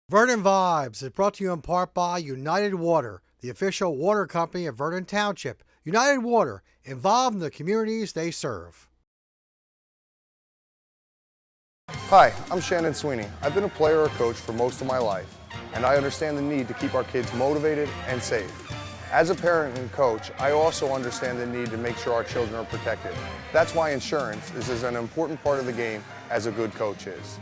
Vernon Vibes is brought to you in part by United Water, the official water company of Vernon Township. United Water, involved in the communities they serve. Hi, I'm Shannon Sweeney. I've been a player or coach for most of my life, and I understand the need to keep our kids motivated and safe. As a parent and coach, I also understand the need to make sure our children are protected. That's why insurance is as an important part of the game as a good coach is.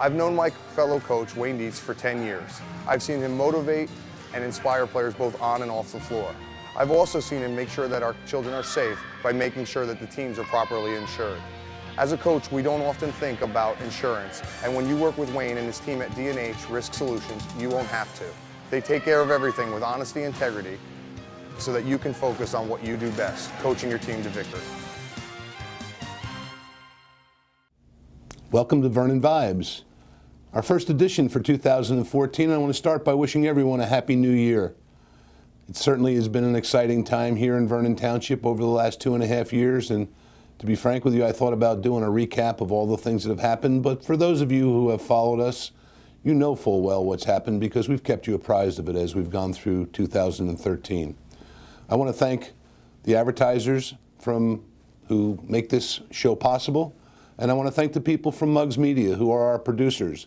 I've known my fellow coach, Wayne Dietz, for 10 years. I've seen him motivate and inspire players both on and off the floor. I've also seen him make sure that our children are safe by making sure that the teams are properly insured. As a coach, we don't often think about insurance, and when you work with Wayne and his team at D&H Risk Solutions, you won't have to. They take care of everything with honesty and integrity so that you can focus on what you do best, coaching your team to victory. Welcome to Vernon Vibes, our first edition for 2014. I want to start by wishing everyone a happy new year. It certainly has been an exciting time here in Vernon Township over the last 2.5 years, and to be frank with you, I thought about doing a recap of all the things that have happened, but for those of you who have followed us, you know full well what's happened because we've kept you apprised of it as we've gone through 2013. I want to thank the advertisers who make this show possible, and I want to thank the people from Muggs Media who are our producers.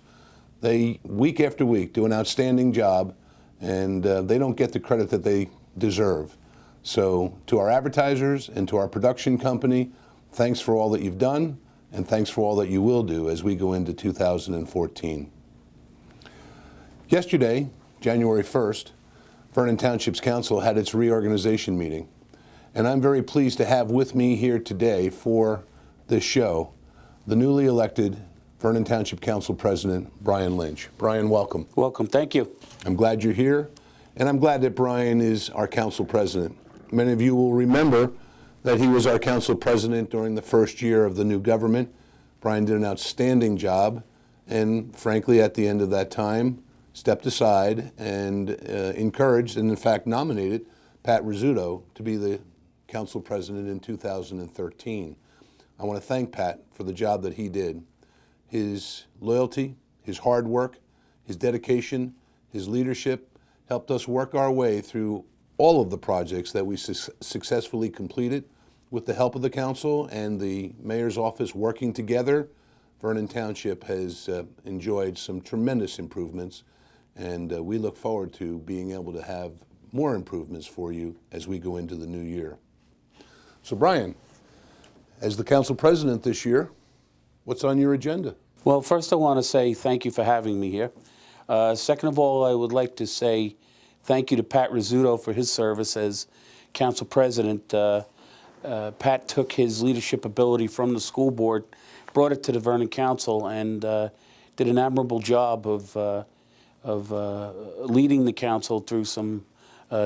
They, week after week, do an outstanding job, and they don't get the credit that they deserve. So to our advertisers and to our production company, thanks for all that you've done, and thanks for all that you will do as we go into 2014. Yesterday, January 1st, Vernon Township's Council had its reorganization meeting, and I'm very pleased to have with me here today for this show the newly elected Vernon Township Council President, Brian Lynch. Brian, welcome. Welcome. Thank you. I'm glad you're here, and I'm glad that Brian is our Council President. Many of you will remember that he was our Council President during the first year of the new government. Brian did an outstanding job, and frankly, at the end of that time, stepped aside and encouraged and, in fact, nominated Pat Rizzuto to be the Council President in 2013. I want to thank Pat for the job that he did. His loyalty, his hard work, his dedication, his leadership helped us work our way through all of the projects that we successfully completed. With the help of the council and the mayor's office working together, Vernon Township has enjoyed some tremendous improvements, and we look forward to being able to have more improvements for you as we go into the new year. So Brian, as the council president this year, what's on your agenda? Well, first I want to say thank you for having me here. Second of all, I would like to say thank you to Pat Rizzuto for his service as council president. Pat took his leadership ability from the school board, brought it to the Vernon Council, and did an admirable job of leading the council through some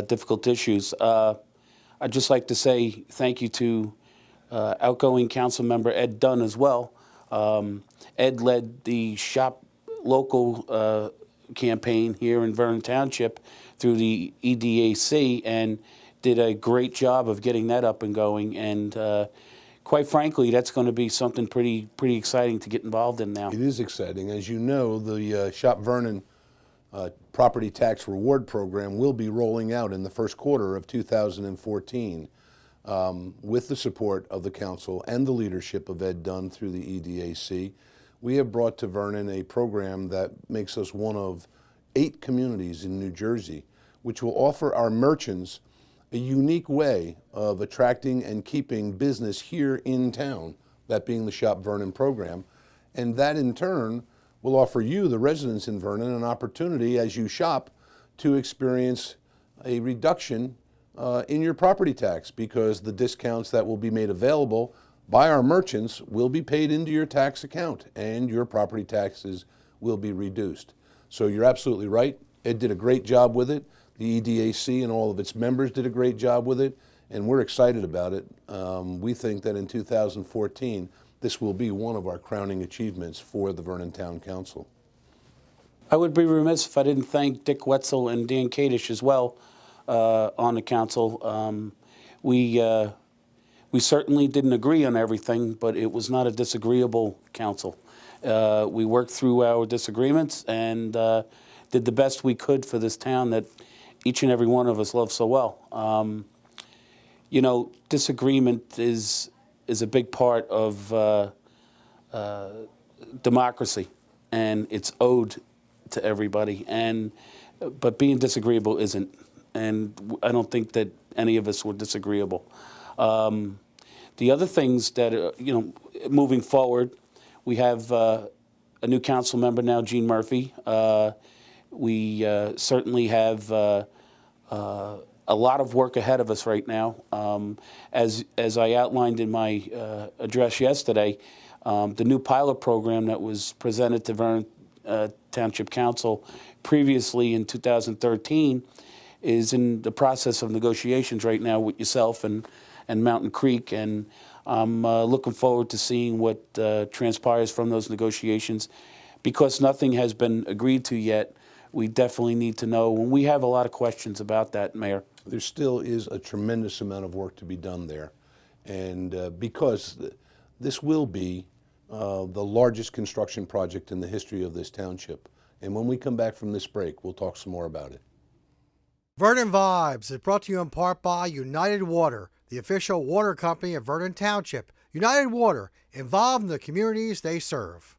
difficult issues. I'd just like to say thank you to outgoing council member Ed Dunn as well. Ed led the Shop Local campaign here in Vernon Township through the EDAC and did a great job of getting that up and going. And quite frankly, that's going to be something pretty exciting to get involved in now. It is exciting. As you know, the Shop Vernon property tax reward program will be rolling out in the first quarter of 2014 with the support of the council and the leadership of Ed Dunn through the EDAC. We have brought to Vernon a program that makes us one of 8 communities in New Jersey, which will offer our merchants a unique way of attracting and keeping business here in town, that being the Shop Vernon program. And that in turn will offer you, the residents in Vernon, an opportunity as you shop to experience a reduction in your property tax, because the discounts that will be made available by our merchants will be paid into your tax account and your property taxes will be reduced. So you're absolutely right. Ed did a great job with it. The EDAC and all of its members did a great job with it, and we're excited about it. We think that in 2014, this will be one of our crowning achievements for the Vernon Town Council. I would be remiss if I didn't thank Dick Wetzel and Dan Kadish as well on the council. We certainly didn't agree on everything, but it was not a disagreeable council. We worked through our disagreements, and did the best we could for this town that each and every one of us love so well. You know, disagreement is a big part of democracy, and it's owed to everybody. But being disagreeable isn't, and I don't think that any of us were disagreeable. The other things that you know, moving forward, we have a new council member now, Gene Murphy. We certainly have a lot of work ahead of us right now. As I outlined in my address yesterday, the new pilot program that was presented to Vernon Township Council previously in 2013 is in the process of negotiations right now with yourself and Mountain Creek, and I'm looking forward to seeing what transpires from those negotiations. Because nothing has been agreed to yet, we definitely need to know, and we have a lot of questions about that, Mayor. There still is a tremendous amount of work to be done there, and because this will be the largest construction project in the history of this township. And when we come back from this break, we'll talk some more about it. Vernon Vibes is brought to you in part by United Water, the official water company of Vernon Township. United Water, involved in the communities they serve.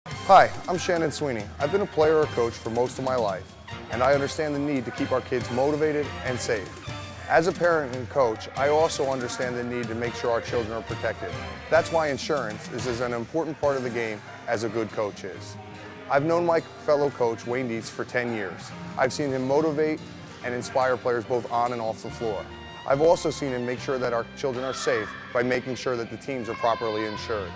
Hi, I'm Shannon Sweeney. I've been a player or coach for most of my life, and I understand the need to keep our kids motivated and safe. As a parent and coach, I also understand the need to make sure our children are protected. That's why insurance is as an important part of the game as a good coach is. I've known my fellow coach, Wayne Dietz, for 10 years. I've seen him motivate and inspire players both on and off the floor. I've also seen him make sure that our children are safe by making sure that the teams are properly insured.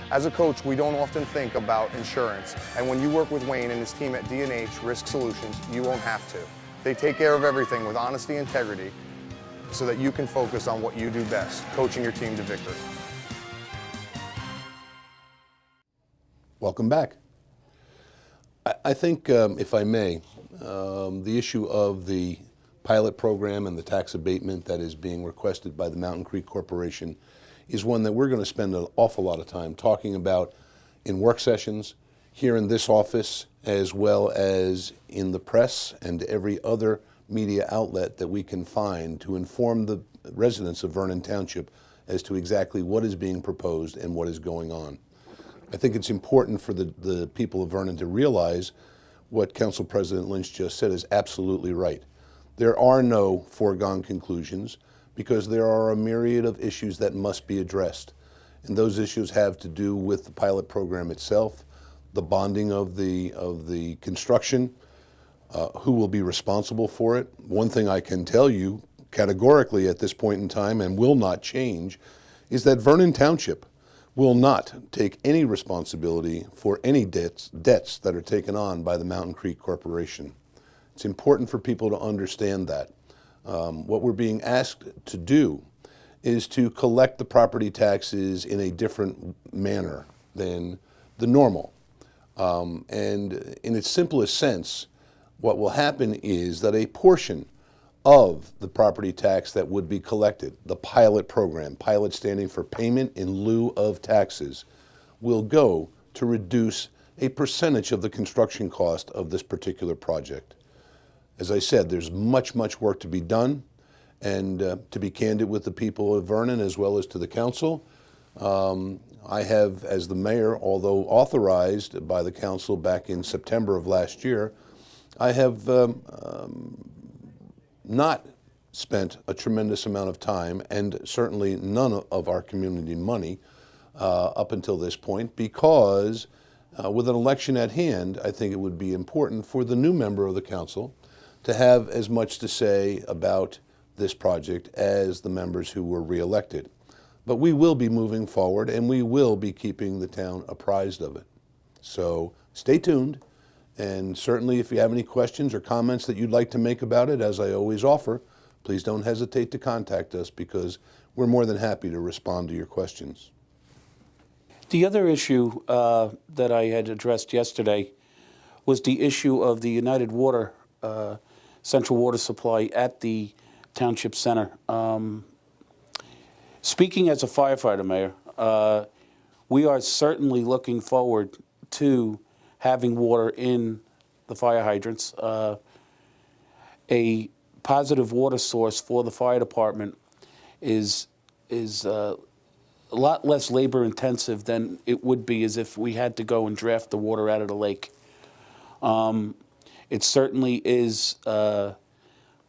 As a coach, we don't often think about insurance, and when you work with Wayne and his team at D&H Risk Solutions, you won't have to. They take care of everything with honesty and integrity so that you can focus on what you do best, coaching your team to victory. Welcome back. I think, if I may, the issue of the pilot program and the tax abatement that is being requested by the Mountain Creek Corporation is one that we're going to spend an awful lot of time talking about in work sessions, here in this office, as well as in the press and every other media outlet that we can find to inform the residents of Vernon Township as to exactly what is being proposed and what is going on. I think it's important for the people of Vernon to realize what Council President Lynch just said is absolutely right. There are no foregone conclusions because there are a myriad of issues that must be addressed. And those issues have to do with the pilot program itself, the bonding of the construction, who will be responsible for it. One thing I can tell you categorically at this point in time, and will not change, is that Vernon Township will not take any responsibility for any debts that are taken on by the Mountain Creek Corporation. It's important for people to understand that. What we're being asked to do is to collect the property taxes in a different manner than the normal. And in its simplest sense, what will happen is that a portion of the property tax that would be collected, the pilot program, pilot standing for payment in lieu of taxes, will go to reduce a percentage of the construction cost of this particular project. As I said, there's much work to be done, and to be candid with the people of Vernon as well as to the council, I have, as the mayor, although authorized by the council back in September of last year, I have not spent a tremendous amount of time, and certainly none of our community money up until this point, because with an election at hand, I think it would be important for the new member of the council to have as much to say about this project as the members who were reelected. But we will be moving forward, and we will be keeping the town apprised of it. So stay tuned, and certainly if you have any questions or comments that you'd like to make about it, as I always offer, please don't hesitate to contact us, because we're more than happy to respond to your questions. The other issue that I had addressed yesterday was the issue of the United Water central water supply at the Township Center. Speaking as a firefighter, Mayor, we are certainly looking forward to having water in the fire hydrants. A positive water source for the fire department is a lot less labor intensive than it would be as if we had to go and draft the water out of the lake. It certainly is a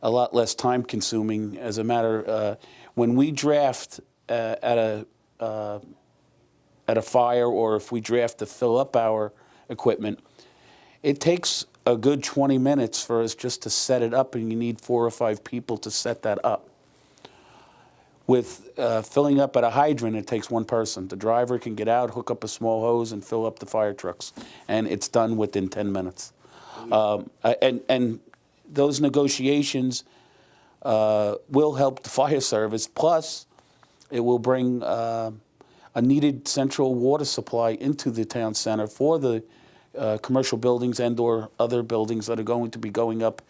lot less time consuming. As a matter, when we draft at a fire, or if we draft to fill up our equipment, it takes a good 20 minutes for us just to set it up, and you need 4 or 5 people to set that up. With filling up at a hydrant, it takes 1 person. The driver can get out, hook up a small hose, and fill up the fire trucks, and it's done within 10 minutes. And those negotiations will help the fire service. Plus, it will bring a needed central water supply into the town center for the commercial buildings and or other buildings that are going to be going up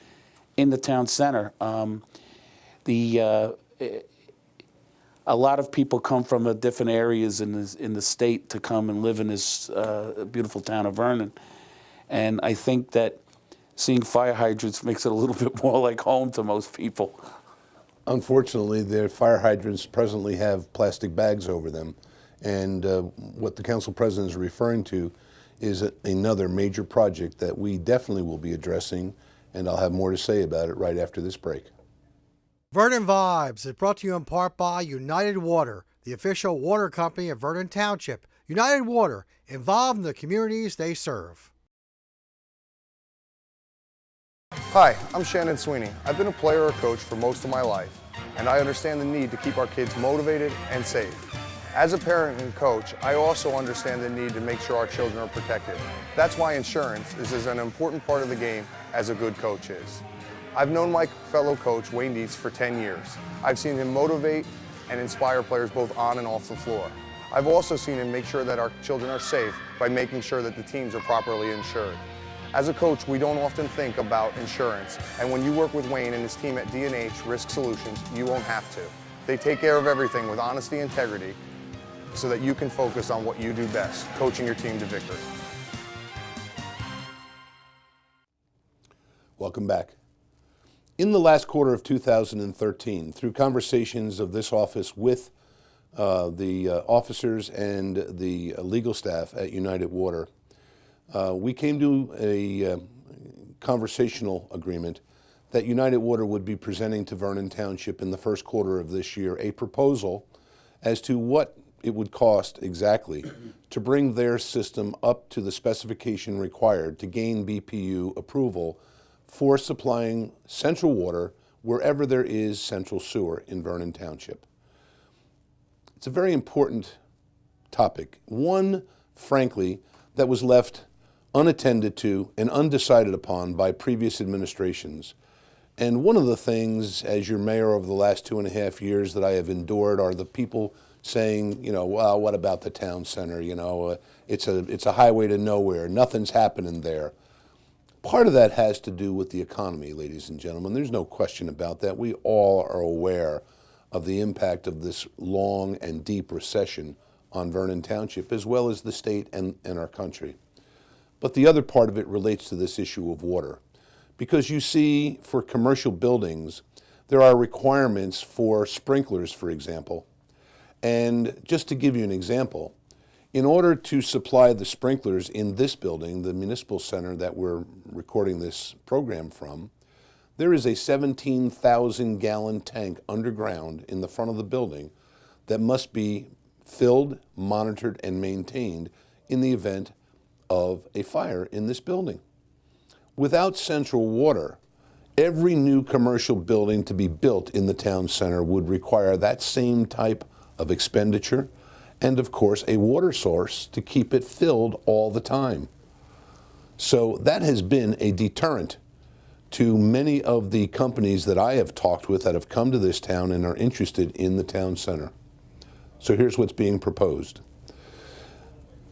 in the town center. A lot of people come from different areas in the state to come and live in this beautiful town of Vernon. And I think that seeing fire hydrants makes it a little bit more like home to most people. Unfortunately, their fire hydrants presently have plastic bags over them. And what the council president is referring to is another major project that we definitely will be addressing, and I'll have more to say about it right after this break. Vernon Vibes is brought to you in part by United Water, the official water company of Vernon Township. United Water, involved in the communities they serve. Hi, I'm Shannon Sweeney. I've been a player or coach for most of my life, and I understand the need to keep our kids motivated and safe. As a parent and coach, I also understand the need to make sure our children are protected. That's why insurance is as an important part of the game as a good coach is. I've known my fellow coach, Wayne Dietz, for 10 years. I've seen him motivate and inspire players both on and off the floor. I've also seen him make sure that our children are safe by making sure that the teams are properly insured. As a coach, we don't often think about insurance, and when you work with Wayne and his team at D&H Risk Solutions, you won't have to. They take care of everything with honesty and integrity so that you can focus on what you do best, coaching your team to victory. Welcome back. In the last quarter of 2013, through conversations of this office with the officers and the legal staff at United Water, we came to a conversational agreement that United Water would be presenting to Vernon Township in the first quarter of this year a proposal as to what it would cost exactly to bring their system up to the specification required to gain BPU approval for supplying central water wherever there is central sewer in Vernon Township. It's a very important topic, one, frankly, that was left unattended to and undecided upon by previous administrations. And one of the things, as your mayor over the last 2.5 years, that I have endured are the people saying, you know, well, what about the town center? You know, it's a highway to nowhere. Nothing's happening there. Part of that has to do with the economy, ladies and gentlemen. There's no question about that. We all are aware of the impact of this long and deep recession on Vernon Township, as well as the state and our country. But the other part of it relates to this issue of water. Because you see, for commercial buildings, there are requirements for sprinklers, for example. And just to give you an example, in order to supply the sprinklers in this building, the municipal center that we're recording this program from, there is a 17,000-gallon tank underground in the front of the building that must be filled, monitored, and maintained in the event of a fire in this building. Without central water, every new commercial building to be built in the town center would require that same type of expenditure and, of course, a water source to keep it filled all the time. So that has been a deterrent to many of the companies that I have talked with that have come to this town and are interested in the town center. So here's what's being proposed.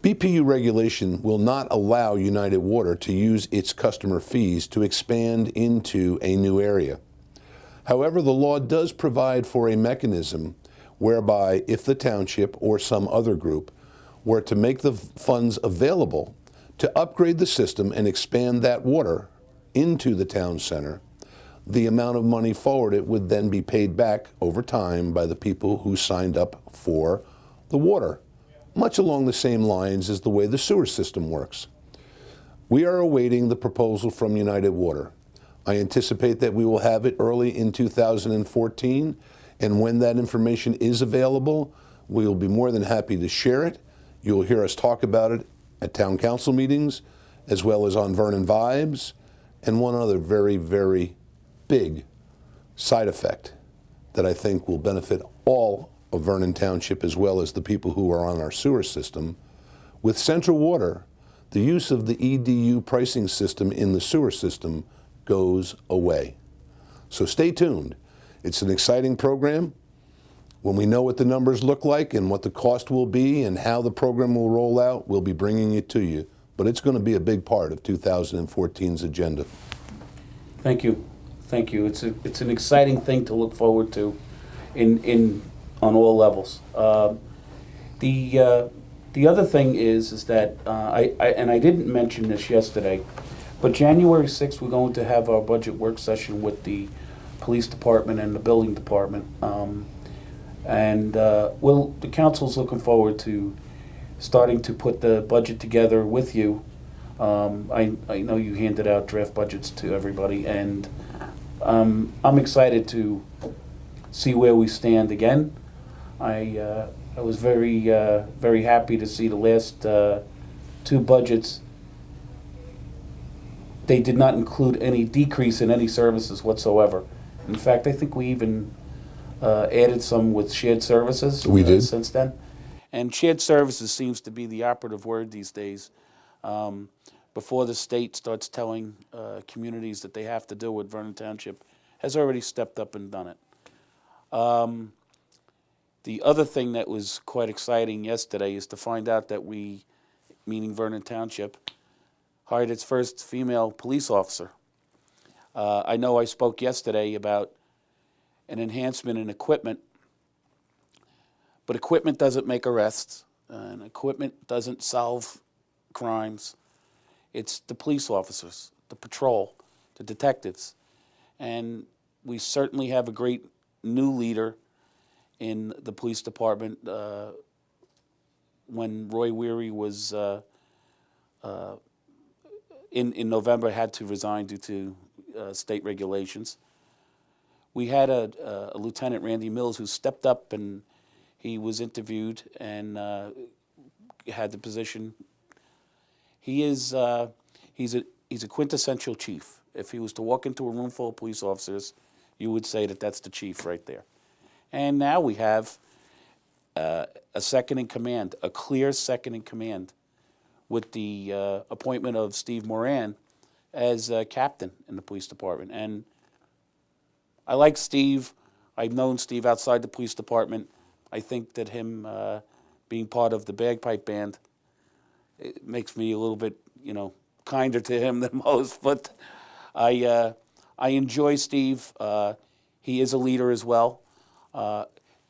BPU regulation will not allow United Water to use its customer fees to expand into a new area. However, the law does provide for a mechanism whereby if the township or some other group were to make the funds available To upgrade the system and expand that water into the town center, the amount of money forwarded would then be paid back over time by the people who signed up for the water, much along the same lines as the way the sewer system works. We are awaiting the proposal from United Water. I anticipate that we will have it early in 2014, and when that information is available, we will be more than happy to share it. You'll hear us talk about it at town council meetings, as well as on Vernon Vibes, and one other very, very big side effect that I think will benefit all of Vernon Township as well as the people who are on our sewer system. With Central Water, the use of the EDU pricing system in the sewer system goes away. So stay tuned. It's an exciting program. When we know what the numbers look like and what the cost will be and how the program will roll out, we'll be bringing it to you. But it's going to be a big part of 2014's agenda. Thank you. Thank you. It's an exciting thing to look forward to on all levels. The other thing is that I didn't mention this yesterday, but January 6th we're going to have our budget work session with the police department and the building department, the council's looking forward to starting to put the budget together with you. I know you handed out draft budgets to everybody, and I'm excited to see where we stand again. I was very happy to see the last two budgets. They did not include any decrease in any services whatsoever. In fact, I think we even added some with shared services. We did. Since then. And shared services seems to be the operative word these days. Before the state starts telling communities that they have to do what Vernon Township has already stepped up and done it. The other thing that was quite exciting yesterday is to find out that we, meaning Vernon Township, hired its first female police officer. I know I spoke yesterday about an enhancement in equipment, but equipment doesn't make arrests, and equipment doesn't solve crimes. It's the police officers, the patrol, the detectives. And we certainly have a great new leader in the police department. When Roy Weary was in November, had to resign due to state regulations. We had a Lieutenant Randy Mills who stepped up, and he was interviewed and had the position. He's a quintessential chief. If he was to walk into a room full of police officers, you would say that that's the chief right there. And now we have a second in command, a clear second in command, with the appointment of Steve Moran as captain in the police department. And I like Steve. I've known Steve outside the police department. I think that him being part of the bagpipe band, it makes me a little bit, kinder to him than most. But I enjoy Steve. He is a leader as well.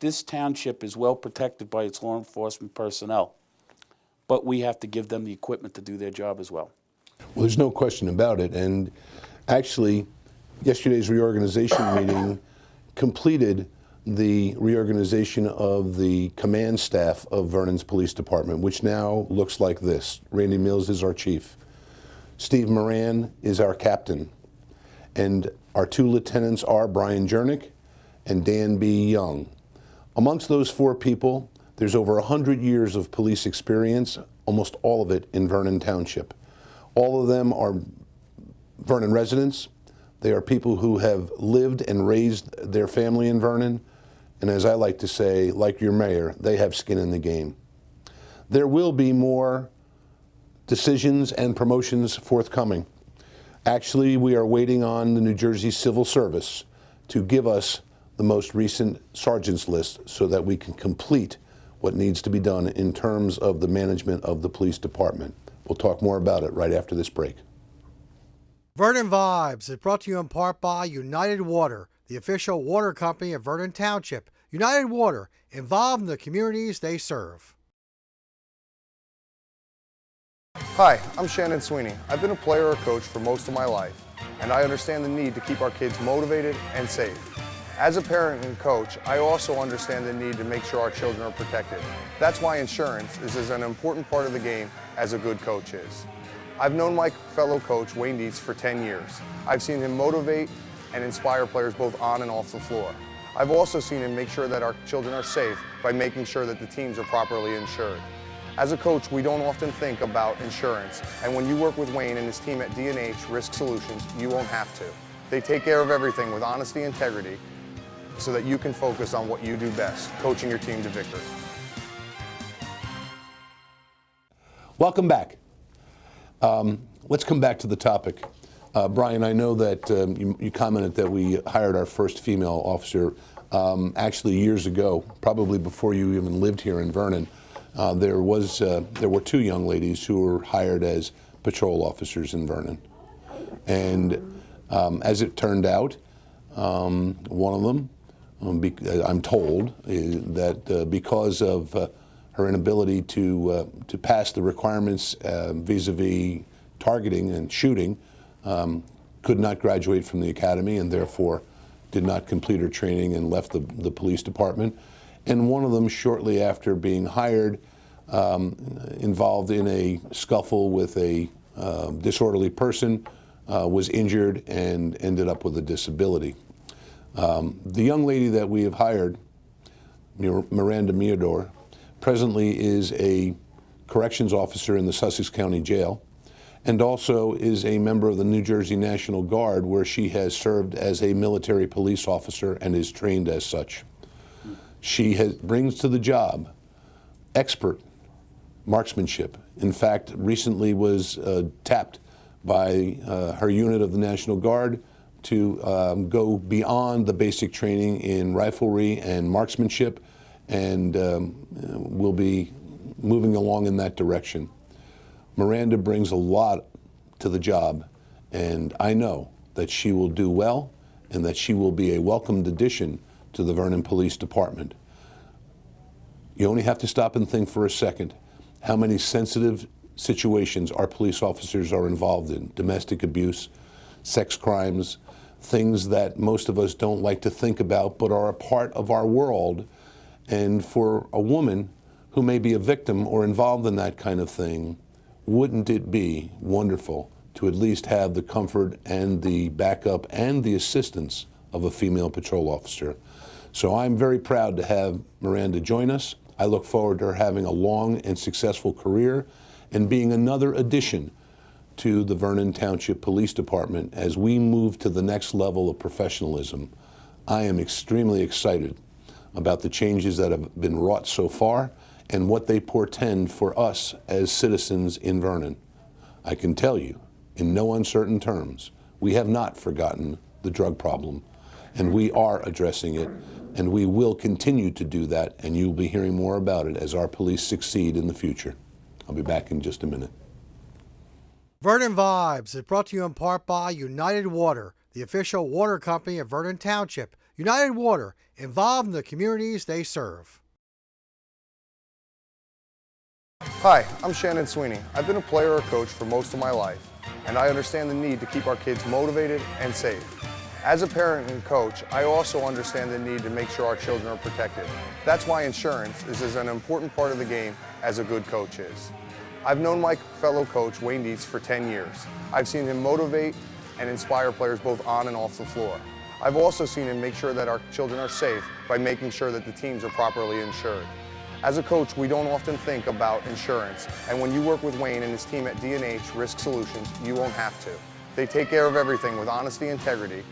This township is well protected by its law enforcement personnel, but we have to give them the equipment to do their job as well. Well, there's no question about it. And actually, yesterday's reorganization meeting completed the reorganization of the command staff of Vernon's Police Department, which now looks like this. Randy Mills is our chief. Steve Moran is our captain. And our two lieutenants are Brian Jernick and Dan B. Young. Amongst those four people, there's over 100 years of police experience, almost all of it in Vernon Township. All of them are Vernon residents. They are people who have lived and raised their family in Vernon. And as I like to say, like your mayor, they have skin in the game. There will be more decisions and promotions forthcoming. Actually, we are waiting on the New Jersey Civil Service to give us the most recent sergeant's list so that we can complete what needs to be done in terms of the management of the police department. We'll talk more about it right after this break. Vernon Vibes is brought to you in part by United Water, the official water company of Vernon Township. United Water, involved in the communities they serve. Hi, I'm Shannon Sweeney. I've been a player or coach for most of my life, and I understand the need to keep our kids motivated and safe. As a parent and coach, I also understand the need to make sure our children are protected. That's why insurance is as an important part of the game as a good coach is. I've known my fellow coach, Wayne Dietz, for 10 years. I've seen him motivate and inspire players both on and off the floor. I've also seen him make sure that our children are safe by making sure that the teams are properly insured. As a coach, we don't often think about insurance, and when you work with Wayne and his team at D&H Risk Solutions, you won't have to. They take care of everything with honesty and integrity so that you can focus on what you do best, coaching your team to victory. Welcome back. Let's come back to the topic. Brian, I know that you commented that we hired our first female officer actually years ago, probably before you even lived here in Vernon. There were two young ladies who were hired as patrol officers in Vernon. And as it turned out, one of them, I'm told, that because of her inability to pass the requirements vis-a-vis targeting and shooting, could not graduate from the academy and therefore did not complete her training and left the police department. And one of them, shortly after being hired, involved in a scuffle with a disorderly person, was injured and ended up with a disability. The young lady that we have hired, Miranda Meador, presently is a corrections officer in the Sussex County Jail and also is a member of the New Jersey National Guard, where she has served as a military police officer and is trained as such. She brings to the job expert marksmanship. In fact, recently was tapped by her unit of the National Guard to go beyond the basic training in riflery and marksmanship, and will be moving along in that direction. Miranda brings a lot to the job, and I know that she will do well and that she will be a welcomed addition to the Vernon Police Department. You only have to stop and think for a second how many sensitive situations our police officers are involved in: domestic abuse, sex crimes, things that most of us don't like to think about but are a part of our world. And for a woman who may be a victim or involved in that kind of thing, wouldn't it be wonderful to at least have the comfort and the backup and the assistance of a female patrol officer? So I'm very proud to have Miranda join us. I look forward to her having a long and successful career and being another addition to the Vernon Township Police Department as we move to the next level of professionalism. I am extremely excited about the changes that have been wrought so far and what they portend for us as citizens in Vernon. I can tell you, in no uncertain terms, we have not forgotten the drug problem, and we are addressing it, and we will continue to do that, and you'll be hearing more about it as our police succeed in the future. I'll be back in just a minute. Vernon Vibes is brought to you in part by United Water, the official water company of Vernon Township. United Water, involved in the communities they serve. Hi, I'm Shannon Sweeney. I've been a player or coach for most of my life, and I understand the need to keep our kids motivated and safe. As a parent and coach, I also understand the need to make sure our children are protected. That's why insurance is as an important part of the game as a good coach is. I've known my fellow coach, Wayne Dietz, for 10 years. I've seen him motivate and inspire players both on and off the floor. I've also seen him make sure that our children are safe by making sure that the teams are properly insured. As a coach, we don't often think about insurance, and when you work with Wayne and his team at D&H Risk Solutions, you won't have to. They take care of everything with honesty and integrity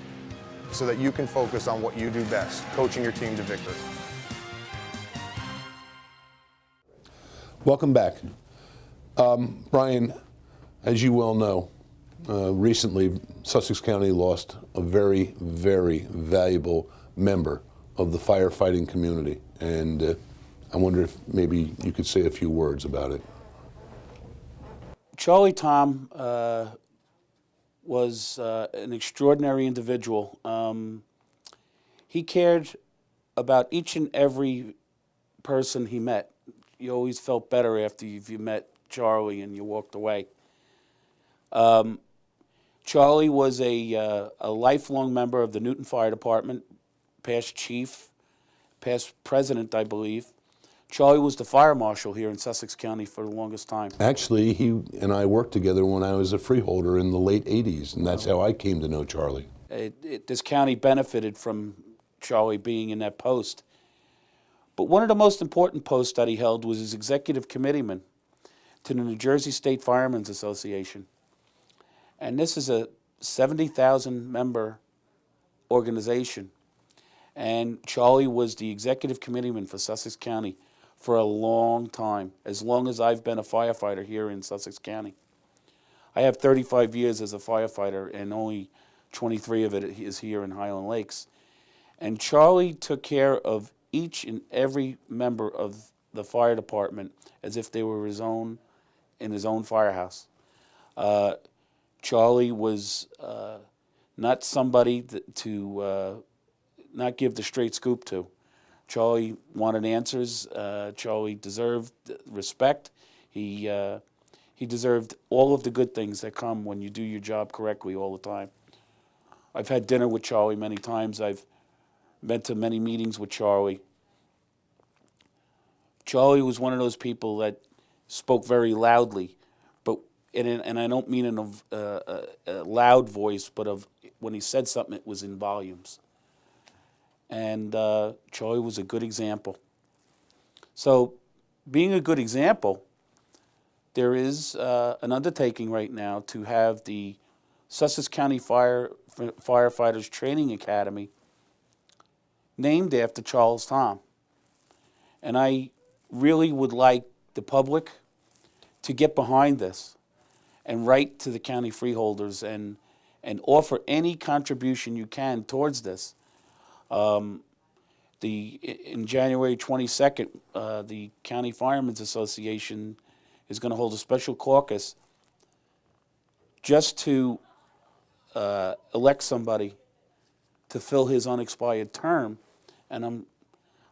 so that you can focus on what you do best, coaching your team to victory. Welcome back. Brian, as you well know, recently Sussex County lost a very, very valuable member of the firefighting community, and I wonder if maybe you could say a few words about it. Charlie Tom was an extraordinary individual. He cared about each and every person he met. You always felt better after you met Charlie and you walked away. Charlie was a lifelong member of the Newton Fire Department, past chief, past president, I believe. Charlie was the fire marshal here in Sussex County for the longest time. Actually, he and I worked together when I was a freeholder in the late 80s, and that's how I came to know Charlie. This county benefited from Charlie being in that post. But one of the most important posts that he held was as executive committeeman to the New Jersey State Firemen's Association. And this is a 70,000 member organization. And Charlie was the executive committeeman for Sussex County for a long time, as long as I've been a firefighter here in Sussex County. I have 35 years as a firefighter, and only 23 of it is here in Highland Lakes. And Charlie took care of each and every member of the fire department as if they were in his own firehouse. Charlie was not somebody to not give the straight scoop to. Charlie wanted answers. Charlie deserved respect. He deserved all of the good things that come when you do your job correctly all the time. I've had dinner with Charlie many times. I've been to many meetings with Charlie. Charlie was one of those people that spoke very loudly, but and I don't mean in a loud voice, but when he said something, it was in volumes. And Charlie was a good example. So, being a good example, there is an undertaking right now to have the Sussex County Firefighters Training Academy named after Charles Tom. And I really would like the public to get behind this and write to the county freeholders and offer any contribution you can towards this. In January 22nd, the County Firemen's Association is going to hold a special caucus just to elect somebody to fill his unexpired term, and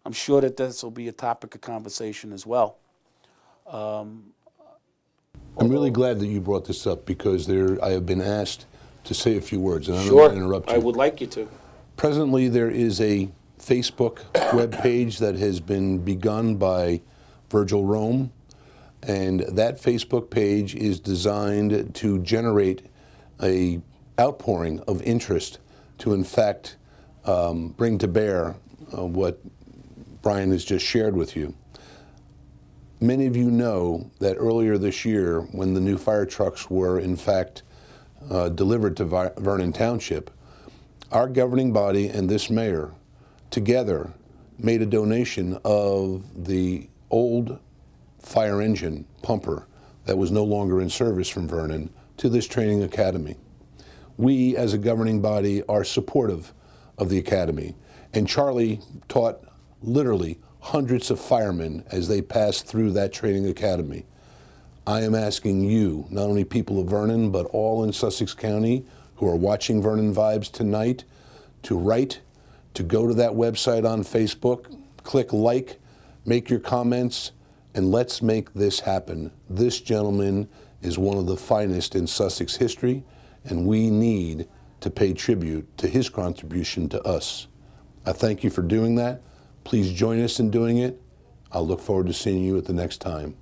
I'm sure that this will be a topic of conversation as well. I'm really glad that you brought this up because I have been asked to say a few words, and I don't want to interrupt you. I would like you to. Presently, there is a Facebook webpage that has been begun by Virgil Rome, and that Facebook page is designed to generate a outpouring of interest to, in fact, bring to bear what Brian has just shared with you. Many of you know that earlier this year, when the new fire trucks were, in fact, delivered to Vernon Township, our governing body and this mayor together made a donation of the old fire engine pumper that was no longer in service from Vernon to this training academy. We, as a governing body, are supportive of the academy, and Charlie taught literally hundreds of firemen as they passed through that training academy. I am asking you, not only people of Vernon, but all in Sussex County who are watching Vernon Vibes tonight, to write, to go to that website on Facebook, click like, make your comments, and let's make this happen. This gentleman is one of the finest in Sussex history, and we need to pay tribute to his contribution to us. I thank you for doing that. Please join us in doing it. I'll look forward to seeing you at the next time.